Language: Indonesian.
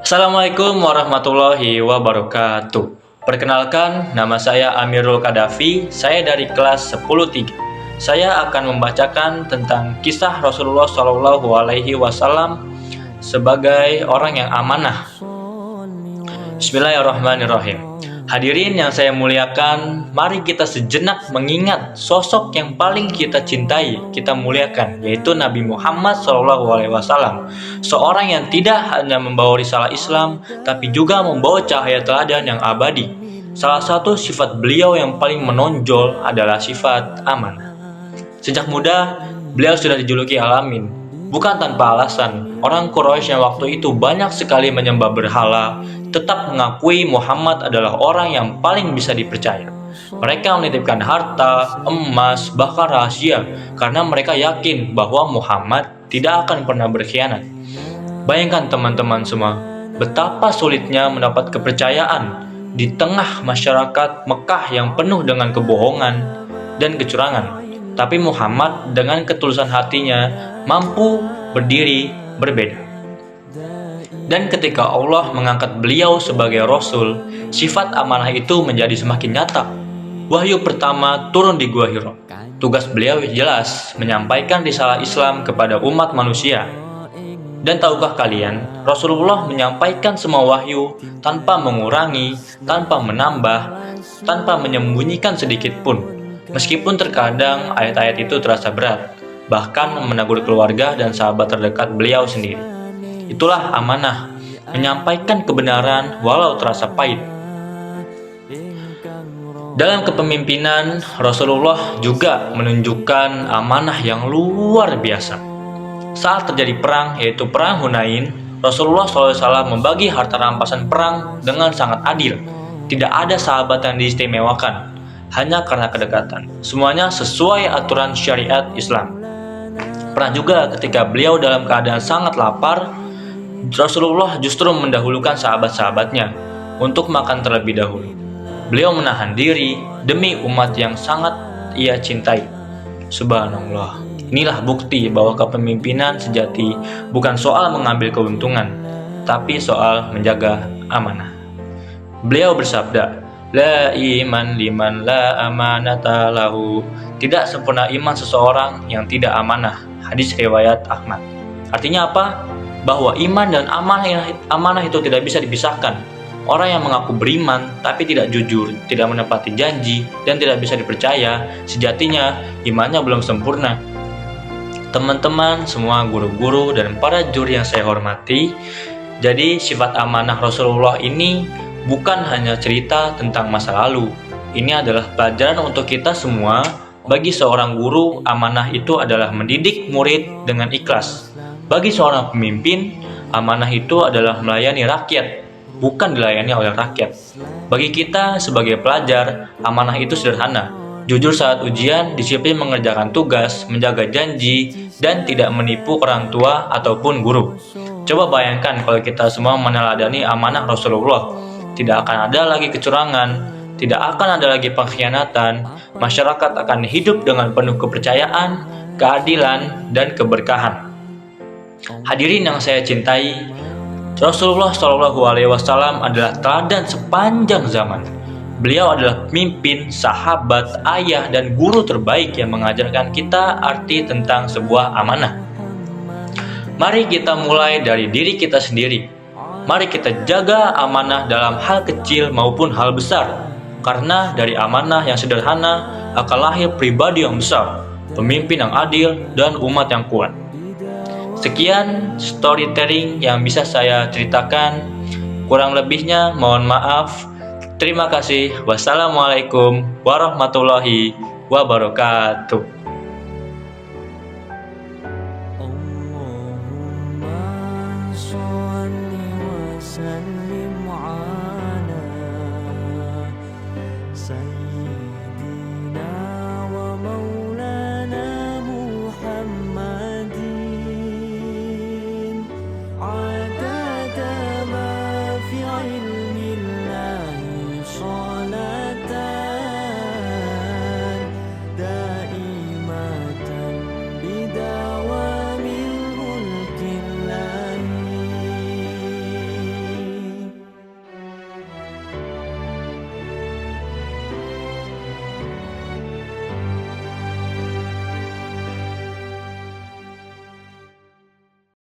Assalamualaikum warahmatullahi wabarakatuh. Perkenalkan, nama saya Amirul Kadafi, saya dari kelas 10-3. Saya akan membacakan tentang kisah Rasulullah SAW sebagai orang yang amanah. Bismillahirrahmanirrahim. Hadirin yang saya muliakan, mari kita sejenak mengingat sosok yang paling kita cintai, kita muliakan, yaitu Nabi Muhammad SAW. Seorang yang tidak hanya membawa risalah Islam, tapi juga membawa cahaya teladan yang abadi. Salah satu sifat beliau yang paling menonjol adalah sifat amanah. Sejak muda, beliau sudah dijuluki Al-Amin. Bukan tanpa alasan, orang Quraisy yang waktu itu banyak sekali menyembah berhala, tetap mengakui Muhammad adalah orang yang paling bisa dipercaya. Mereka menitipkan harta, emas, bahkan rahasia, karena mereka yakin bahwa Muhammad tidak akan pernah berkhianat. Bayangkan teman-teman semua, betapa sulitnya mendapat kepercayaan di tengah masyarakat Mekah yang penuh dengan kebohongan dan kecurangan. Tapi Muhammad dengan ketulusan hatinya mampu berdiri berbeda. Dan ketika Allah mengangkat beliau sebagai Rasul, sifat amanah itu menjadi semakin nyata. Wahyu pertama turun di Gua Hira. Tugas beliau jelas, menyampaikan risalah Islam kepada umat manusia. Dan tahukah kalian, Rasulullah menyampaikan semua wahyu tanpa mengurangi, tanpa menambah, tanpa menyembunyikan sedikit pun. Meskipun terkadang ayat-ayat itu terasa berat, bahkan menegur keluarga dan sahabat terdekat beliau sendiri. Itulah amanah, menyampaikan kebenaran walau terasa pahit. Dalam kepemimpinan, Rasulullah juga menunjukkan amanah yang luar biasa. Saat terjadi perang, yaitu perang Hunain, Rasulullah SAW membagi harta rampasan perang dengan sangat adil. Tidak ada sahabat yang diistimewakan, hanya karena kedekatan. Semuanya sesuai aturan syariat Islam. Pernah juga ketika beliau dalam keadaan sangat lapar, Rasulullah justru mendahulukan sahabat-sahabatnya untuk makan terlebih dahulu. Beliau menahan diri demi umat yang sangat ia cintai. Subhanallah. Inilah bukti bahwa kepemimpinan sejati bukan soal mengambil keuntungan, tapi soal menjaga amanah. Beliau bersabda, "La iman liman la amanata lahu." Tidak sempurna iman seseorang yang tidak amanah. Hadis riwayat Ahmad. Artinya apa? Bahwa iman dan amanah itu tidak bisa dipisahkan. Orang yang mengaku beriman tapi tidak jujur, tidak menepati janji, dan tidak bisa dipercaya, sejatinya imannya belum sempurna. Teman-teman, semua guru-guru dan para juri yang saya hormati, jadi sifat amanah Rasulullah ini bukan hanya cerita tentang masa lalu. Ini adalah pelajaran untuk kita semua. Bagi seorang guru, amanah itu adalah mendidik murid dengan ikhlas. Bagi seorang pemimpin, amanah itu adalah melayani rakyat, bukan dilayani oleh rakyat. Bagi kita sebagai pelajar, amanah itu sederhana. Jujur saat ujian, disiplin mengerjakan tugas, menjaga janji, dan tidak menipu orang tua ataupun guru. Coba bayangkan kalau kita semua meneladani amanah Rasulullah. Tidak akan ada lagi kecurangan, tidak akan ada lagi pengkhianatan, masyarakat akan hidup dengan penuh kepercayaan, keadilan, dan keberkahan. Hadirin yang saya cintai, Rasulullah SAW adalah teladan sepanjang zaman. Beliau adalah pemimpin, sahabat, ayah, dan guru terbaik yang mengajarkan kita arti tentang sebuah amanah. Mari kita mulai dari diri kita sendiri. Mari kita jaga amanah dalam hal kecil maupun hal besar. Karena dari amanah yang sederhana akan lahir pribadi yang besar, pemimpin yang adil, dan umat yang kuat. Sekian storytelling yang bisa saya ceritakan. Kurang lebihnya mohon maaf. Terima kasih. Wassalamualaikum warahmatullahi wabarakatuh.